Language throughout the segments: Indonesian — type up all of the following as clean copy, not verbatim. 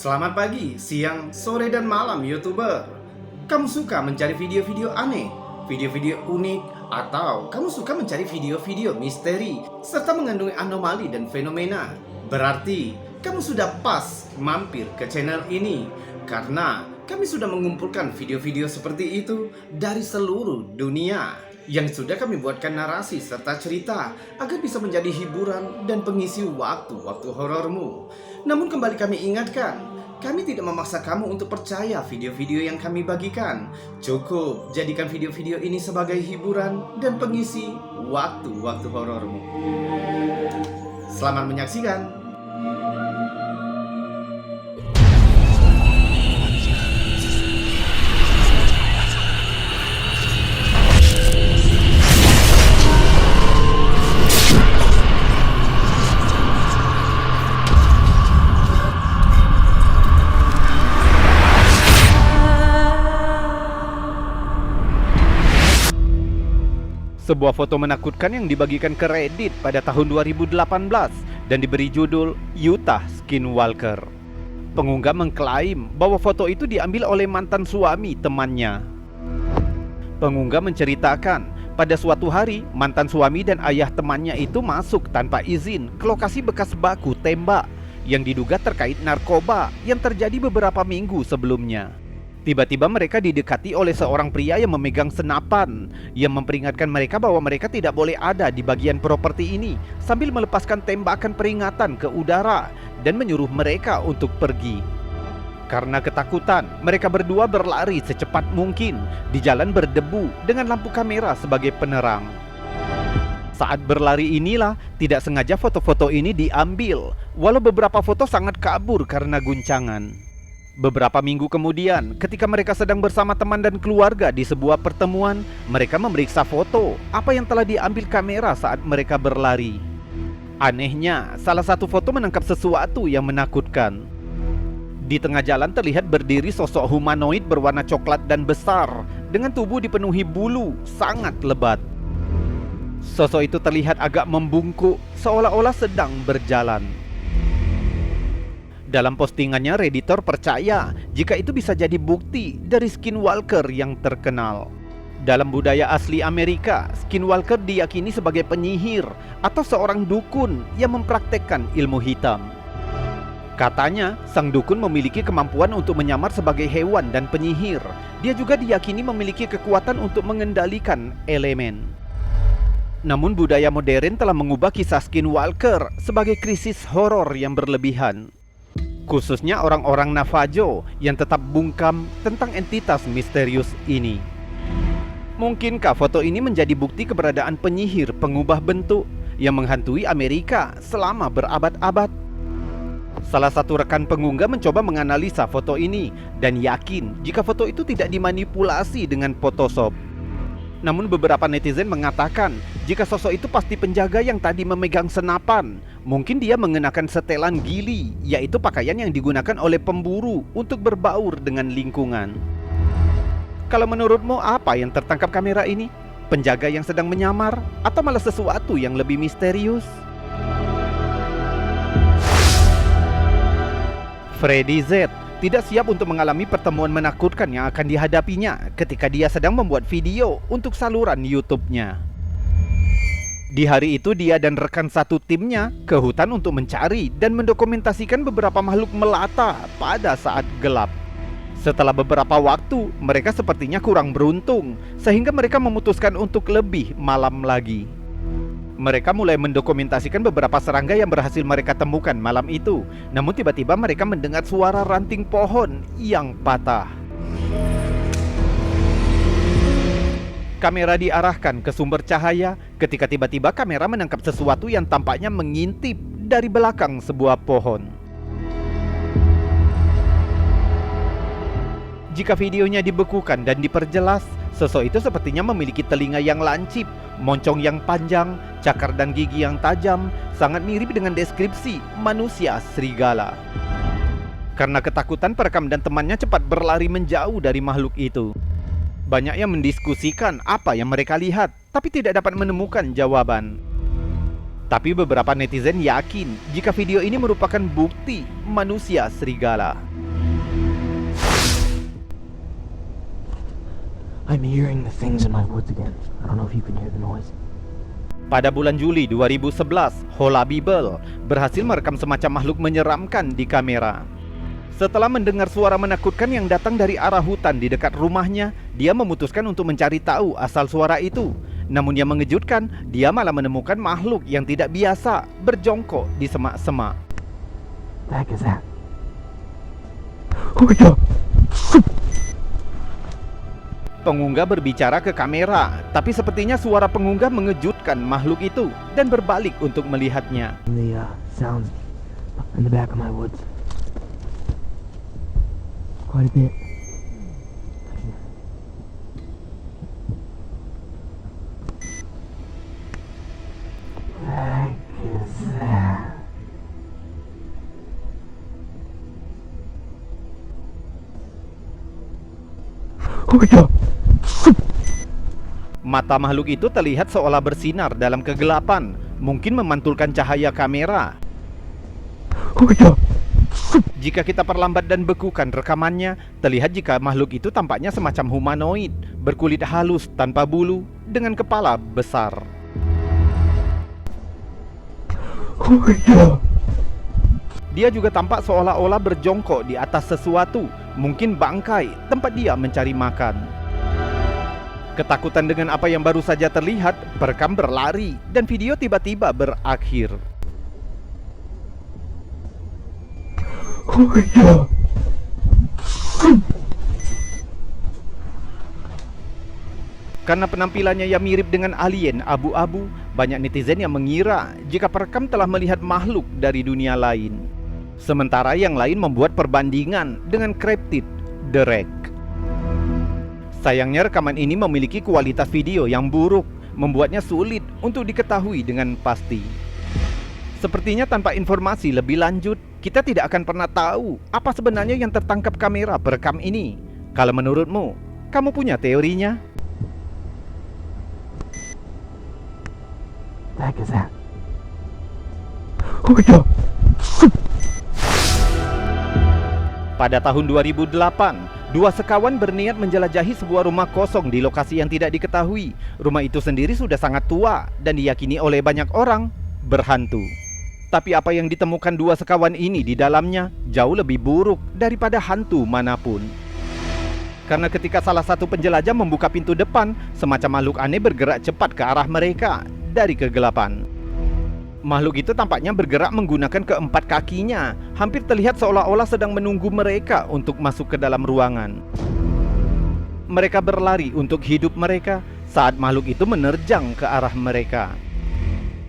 Selamat pagi, siang, sore, dan malam YouTuber. Kamu suka mencari video-video aneh, video-video unik, atau kamu suka mencari video-video misteri serta mengandungi anomali dan fenomena? Berarti kamu sudah pas mampir ke channel ini karena kami sudah mengumpulkan video-video seperti itu dari seluruh dunia yang sudah kami buatkan narasi serta cerita agar bisa menjadi hiburan dan pengisi waktu-waktu horormu. Namun kembali kami ingatkan, kami tidak memaksa kamu untuk percaya video-video yang kami bagikan. Cukup jadikan video-video ini sebagai hiburan dan pengisi waktu-waktu horormu. Selamat menyaksikan. Sebuah foto menakutkan yang dibagikan ke Reddit pada tahun 2018 dan diberi judul Utah Skinwalker. Pengunggah mengklaim bahwa foto itu diambil oleh mantan suami temannya. Pengunggah menceritakan, pada suatu hari mantan suami dan ayah temannya itu masuk tanpa izin ke lokasi bekas baku tembak yang diduga terkait narkoba yang terjadi beberapa minggu sebelumnya. Tiba-tiba mereka didekati oleh seorang pria yang memegang senapan yang memperingatkan mereka bahwa mereka tidak boleh ada di bagian properti ini sambil melepaskan tembakan peringatan ke udara dan menyuruh mereka untuk pergi. Karena ketakutan, mereka berdua berlari secepat mungkin di jalan berdebu dengan lampu kamera sebagai penerang. Saat berlari inilah tidak sengaja foto-foto ini diambil, walau beberapa foto sangat kabur karena guncangan. Beberapa minggu kemudian, ketika mereka sedang bersama teman dan keluarga di sebuah pertemuan, mereka memeriksa foto apa yang telah diambil kamera saat mereka berlari. Anehnya, salah satu foto menangkap sesuatu yang menakutkan. Di tengah jalan terlihat berdiri sosok humanoid berwarna coklat dan besar dengan tubuh dipenuhi bulu sangat lebat. Sosok itu terlihat agak membungkuk, seolah-olah sedang berjalan. Dalam postingannya, Redditor percaya jika itu bisa jadi bukti dari Skinwalker yang terkenal. Dalam budaya asli Amerika, Skinwalker diyakini sebagai penyihir atau seorang dukun yang mempraktekkan ilmu hitam. Katanya, sang dukun memiliki kemampuan untuk menyamar sebagai hewan dan penyihir. Dia juga diyakini memiliki kekuatan untuk mengendalikan elemen. Namun budaya modern telah mengubah kisah Skinwalker sebagai krisis horor yang berlebihan. Khususnya orang-orang Navajo yang tetap bungkam tentang entitas misterius ini. Mungkinkah foto ini menjadi bukti keberadaan penyihir pengubah bentuk yang menghantui Amerika selama berabad-abad? Salah satu rekan pengunggah mencoba menganalisa foto ini dan yakin jika foto itu tidak dimanipulasi dengan Photoshop. Namun beberapa netizen mengatakan jika sosok itu pasti penjaga yang tadi memegang senapan. Mungkin dia mengenakan setelan gili, yaitu pakaian yang digunakan oleh pemburu untuk berbaur dengan lingkungan. Kalau menurutmu apa yang tertangkap kamera ini? Penjaga yang sedang menyamar atau malah sesuatu yang lebih misterius? Freddy Z tidak siap untuk mengalami pertemuan menakutkan yang akan dihadapinya ketika dia sedang membuat video untuk saluran YouTube-nya. Di hari itu dia dan rekan satu timnya ke hutan untuk mencari dan mendokumentasikan beberapa makhluk melata pada saat gelap. Setelah beberapa waktu, mereka sepertinya kurang beruntung sehingga mereka memutuskan untuk lebih malam lagi. Mereka mulai mendokumentasikan beberapa serangga yang berhasil mereka temukan malam itu. Namun tiba-tiba mereka mendengar suara ranting pohon yang patah. Kamera diarahkan ke sumber cahaya ketika tiba-tiba kamera menangkap sesuatu yang tampaknya mengintip dari belakang sebuah pohon. Jika videonya dibekukan dan diperjelas, sosok itu sepertinya memiliki telinga yang lancip, moncong yang panjang, cakar dan gigi yang tajam, sangat mirip dengan deskripsi manusia serigala. Karena ketakutan, perekam dan temannya cepat berlari menjauh dari makhluk itu. Banyak yang mendiskusikan apa yang mereka lihat, tapi tidak dapat menemukan jawaban. Tapi beberapa netizen yakin jika video ini merupakan bukti manusia serigala. I'm hearing the things in my woods again. I don't know if you can hear the noise. Pada bulan Juli 2011, Hola Bibel berhasil merekam semacam makhluk menyeramkan di kamera. Setelah mendengar suara menakutkan yang datang dari arah hutan di dekat rumahnya, dia memutuskan untuk mencari tahu asal suara itu. Namun yang mengejutkan, dia malah menemukan makhluk yang tidak biasa berjongkok di semak-semak. The heck is that? Oh my god! Pengunggah berbicara ke kamera, tapi sepertinya suara pengunggah mengejutkan makhluk itu dan berbalik untuk melihatnya. The sounds in the back of my woods. Quite a bit. Heck is that? Oh my god! Mata makhluk itu terlihat seolah bersinar dalam kegelapan, mungkin memantulkan cahaya kamera. Oh my god! Jika kita perlambat dan bekukan rekamannya, terlihat jika makhluk itu tampaknya semacam humanoid, berkulit halus tanpa bulu, dengan kepala besar. Oh my god! Dia juga tampak seolah-olah berjongkok di atas sesuatu, mungkin bangkai, tempat dia mencari makan. Ketakutan dengan apa yang baru saja terlihat, perekam berlari, dan video tiba-tiba berakhir. Oh my god! Karena penampilannya yang mirip dengan alien abu-abu, banyak netizen yang mengira jika perekam telah melihat makhluk dari dunia lain. Sementara yang lain membuat perbandingan dengan cryptid The Wreck. Sayangnya rekaman ini memiliki kualitas video yang buruk, membuatnya sulit untuk diketahui dengan pasti. Sepertinya tanpa informasi lebih lanjut, kita tidak akan pernah tahu apa sebenarnya yang tertangkap kamera perekam ini. Kalau menurutmu, kamu punya teorinya? The heck is that? Oh my god! Pada tahun 2008, dua sekawan berniat menjelajahi sebuah rumah kosong di lokasi yang tidak diketahui. Rumah itu sendiri sudah sangat tua dan diyakini oleh banyak orang berhantu. Tapi apa yang ditemukan dua sekawan ini di dalamnya jauh lebih buruk daripada hantu manapun. Karena ketika salah satu penjelajah membuka pintu depan, semacam makhluk aneh bergerak cepat ke arah mereka dari kegelapan. Makhluk itu tampaknya bergerak menggunakan keempat kakinya, hampir terlihat seolah-olah sedang menunggu mereka untuk masuk ke dalam ruangan. Mereka berlari untuk hidup mereka saat makhluk itu menerjang ke arah mereka.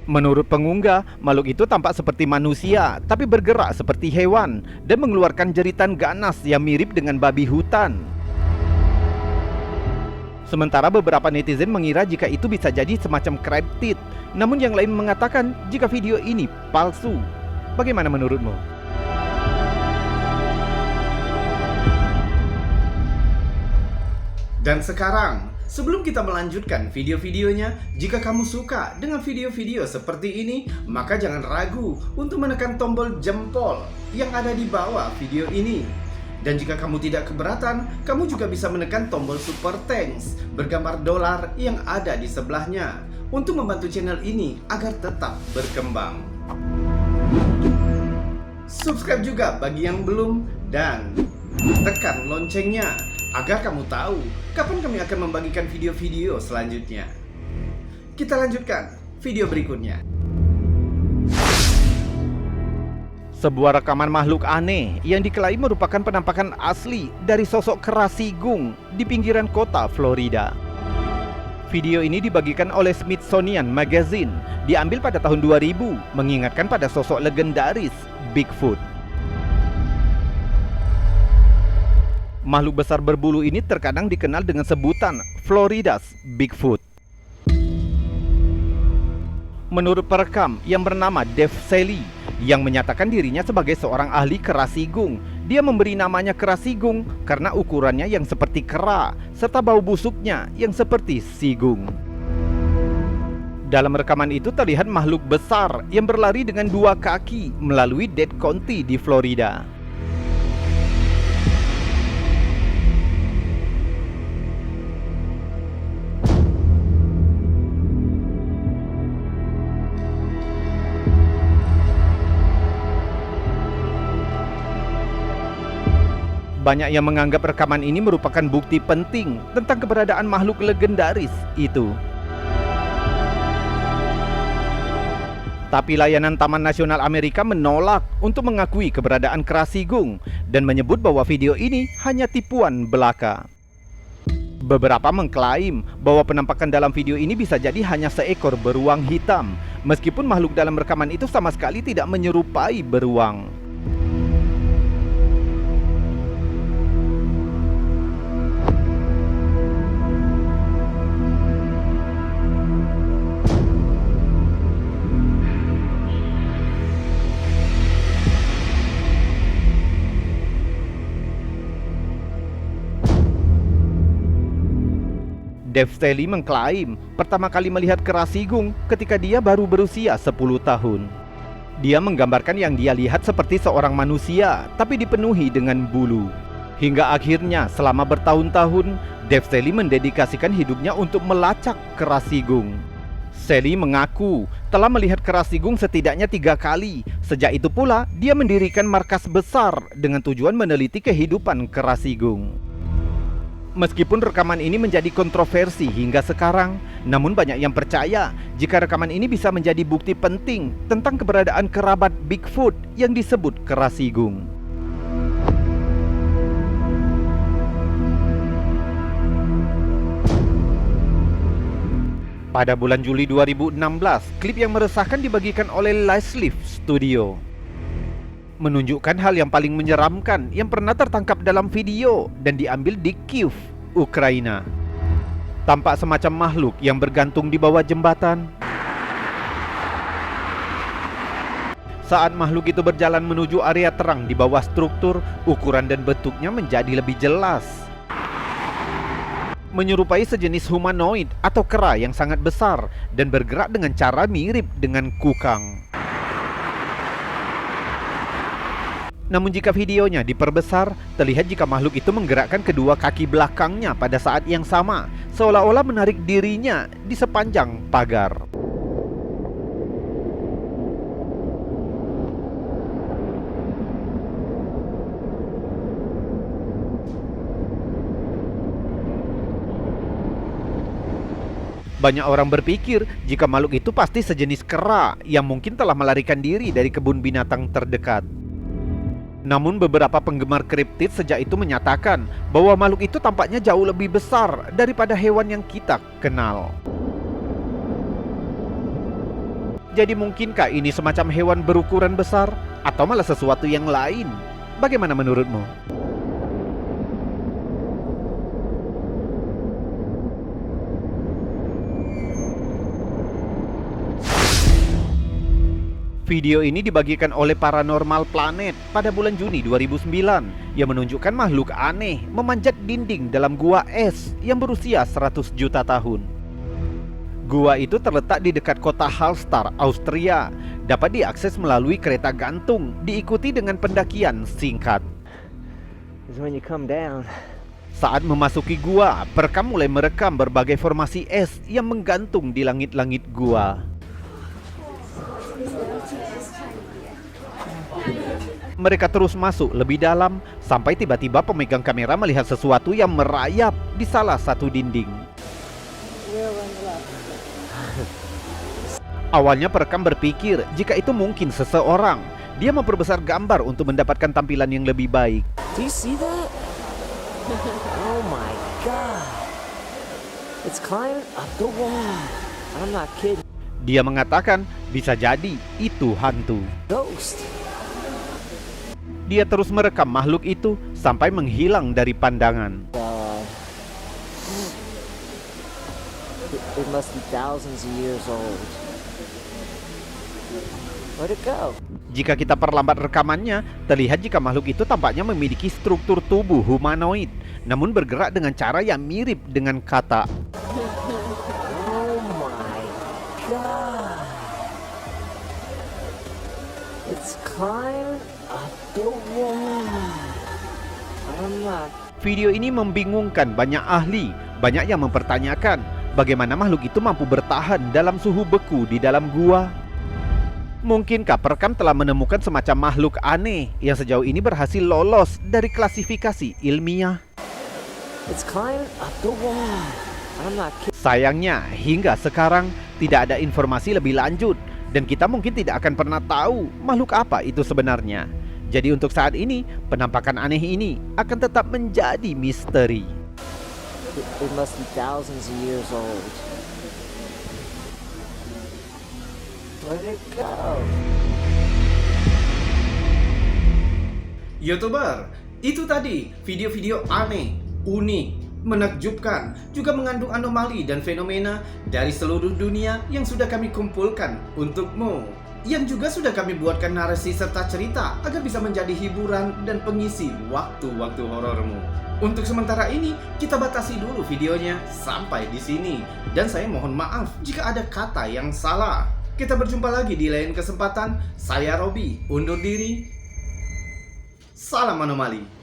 Menurut pengunggah, makhluk itu tampak seperti manusia, tapi bergerak seperti hewan dan mengeluarkan jeritan ganas yang mirip dengan babi hutan. Sementara beberapa netizen mengira jika itu bisa jadi semacam cryptid, namun yang lain mengatakan jika video ini palsu. Bagaimana menurutmu? Dan sekarang, sebelum kita melanjutkan video-videonya, jika kamu suka dengan video-video seperti ini, maka jangan ragu untuk menekan tombol jempol yang ada di bawah video ini. Dan jika kamu tidak keberatan, kamu juga bisa menekan tombol super thanks bergambar dolar yang ada di sebelahnya untuk membantu channel ini agar tetap berkembang. Subscribe juga bagi yang belum dan tekan loncengnya agar kamu tahu kapan kami akan membagikan video-video selanjutnya. Kita lanjutkan video berikutnya. Sebuah rekaman makhluk aneh yang diklaim merupakan penampakan asli dari sosok kerasigung di pinggiran kota Florida. Video ini dibagikan oleh Smithsonian Magazine, diambil pada tahun 2000, mengingatkan pada sosok legendaris Bigfoot. Makhluk besar berbulu ini terkadang dikenal dengan sebutan Florida's Bigfoot. Menurut perekam yang bernama Dave Sally, yang menyatakan dirinya sebagai seorang ahli kerasigung, dia memberi namanya kerasigung karena ukurannya yang seperti kera serta bau busuknya yang seperti sigung. Dalam rekaman itu terlihat makhluk besar yang berlari dengan 2 kaki melalui Dade County di Florida. Banyak yang menganggap rekaman ini merupakan bukti penting tentang keberadaan makhluk legendaris itu. Tapi layanan Taman Nasional Amerika menolak untuk mengakui keberadaan Krasigung dan menyebut bahwa video ini hanya tipuan belaka. Beberapa mengklaim bahwa penampakan dalam video ini bisa jadi hanya seekor beruang hitam, meskipun makhluk dalam rekaman itu sama sekali tidak menyerupai beruang. Dave Staley mengklaim pertama kali melihat Krasigung ketika dia baru berusia 10 tahun. Dia menggambarkan yang dia lihat seperti seorang manusia, tapi dipenuhi dengan bulu. Hingga akhirnya selama bertahun-tahun, Dave Staley mendedikasikan hidupnya untuk melacak Krasigung. Staley mengaku telah melihat Krasigung setidaknya 3 kali. Sejak itu pula, dia mendirikan markas besar dengan tujuan meneliti kehidupan Krasigung. Meskipun rekaman ini menjadi kontroversi hingga sekarang, namun banyak yang percaya jika rekaman ini bisa menjadi bukti penting tentang keberadaan kerabat Bigfoot yang disebut Krasigung. Pada bulan Juli 2016, klip yang meresahkan dibagikan oleh Liveslive Studio. Menunjukkan hal yang paling menyeramkan yang pernah tertangkap dalam video dan diambil di Kyiv, Ukraina. Tampak semacam makhluk yang bergantung di bawah jembatan. Saat makhluk itu berjalan menuju area terang di bawah struktur, ukuran dan bentuknya menjadi lebih jelas. Menyerupai sejenis humanoid atau kera yang sangat besar dan bergerak dengan cara mirip dengan kukang. Namun jika videonya diperbesar, terlihat jika makhluk itu menggerakkan kedua kaki belakangnya pada saat yang sama, seolah-olah menarik dirinya di sepanjang pagar. Banyak orang berpikir jika makhluk itu pasti sejenis kera yang mungkin telah melarikan diri dari kebun binatang terdekat. Namun beberapa penggemar kriptid sejak itu menyatakan bahwa makhluk itu tampaknya jauh lebih besar daripada hewan yang kita kenal. Jadi mungkinkah ini semacam hewan berukuran besar atau malah sesuatu yang lain? Bagaimana menurutmu? Video ini dibagikan oleh Paranormal Planet pada bulan Juni 2009 yang menunjukkan makhluk aneh memanjat dinding dalam gua es yang berusia 100 juta tahun. Gua itu terletak di dekat kota Hallstatt, Austria. Dapat diakses melalui kereta gantung, diikuti dengan pendakian singkat. Saat memasuki gua, perekam mulai merekam berbagai formasi es yang menggantung di langit-langit gua. Mereka terus masuk lebih dalam sampai tiba-tiba pemegang kamera melihat sesuatu yang merayap di salah satu dinding. Awalnya perekam berpikir jika itu mungkin seseorang. Dia memperbesar gambar untuk mendapatkan tampilan yang lebih baik. Do you see that? Oh my god. It's climbing up the wall. I'm not kidding. Dia mengatakan bisa jadi itu hantu. Ghost. Dia terus merekam makhluk itu sampai menghilang dari pandangan. It must be thousands of years old. Where'd it go? Jika kita perlambat rekamannya, terlihat jika makhluk itu tampaknya memiliki struktur tubuh humanoid, namun bergerak dengan cara yang mirip dengan katak. Oh my god. It's climbing up the wall. I'm not. Video ini membingungkan banyak ahli. Banyak yang mempertanyakan bagaimana makhluk itu mampu bertahan dalam suhu beku di dalam gua. Mungkinkah perekam telah menemukan semacam makhluk aneh yang sejauh ini berhasil lolos dari klasifikasi ilmiah? It's climbing up the wall. I'm not kidding. Sayangnya, hingga sekarang tidak ada informasi lebih lanjut dan kita mungkin tidak akan pernah tahu makhluk apa itu sebenarnya. Jadi untuk saat ini, penampakan aneh ini akan tetap menjadi misteri. It must be thousands of years old. Where'd it go? YouTuber, itu tadi video-video aneh, unik, menakjubkan, juga mengandung anomali dan fenomena dari seluruh dunia yang sudah kami kumpulkan untukmu. Yang juga sudah kami buatkan narasi serta cerita agar bisa menjadi hiburan dan pengisi waktu-waktu horormu. Untuk sementara ini, kita batasi dulu videonya sampai di sini. Dan saya mohon maaf jika ada kata yang salah. Kita berjumpa lagi di lain kesempatan. Saya Robi, undur diri. Salam anomali.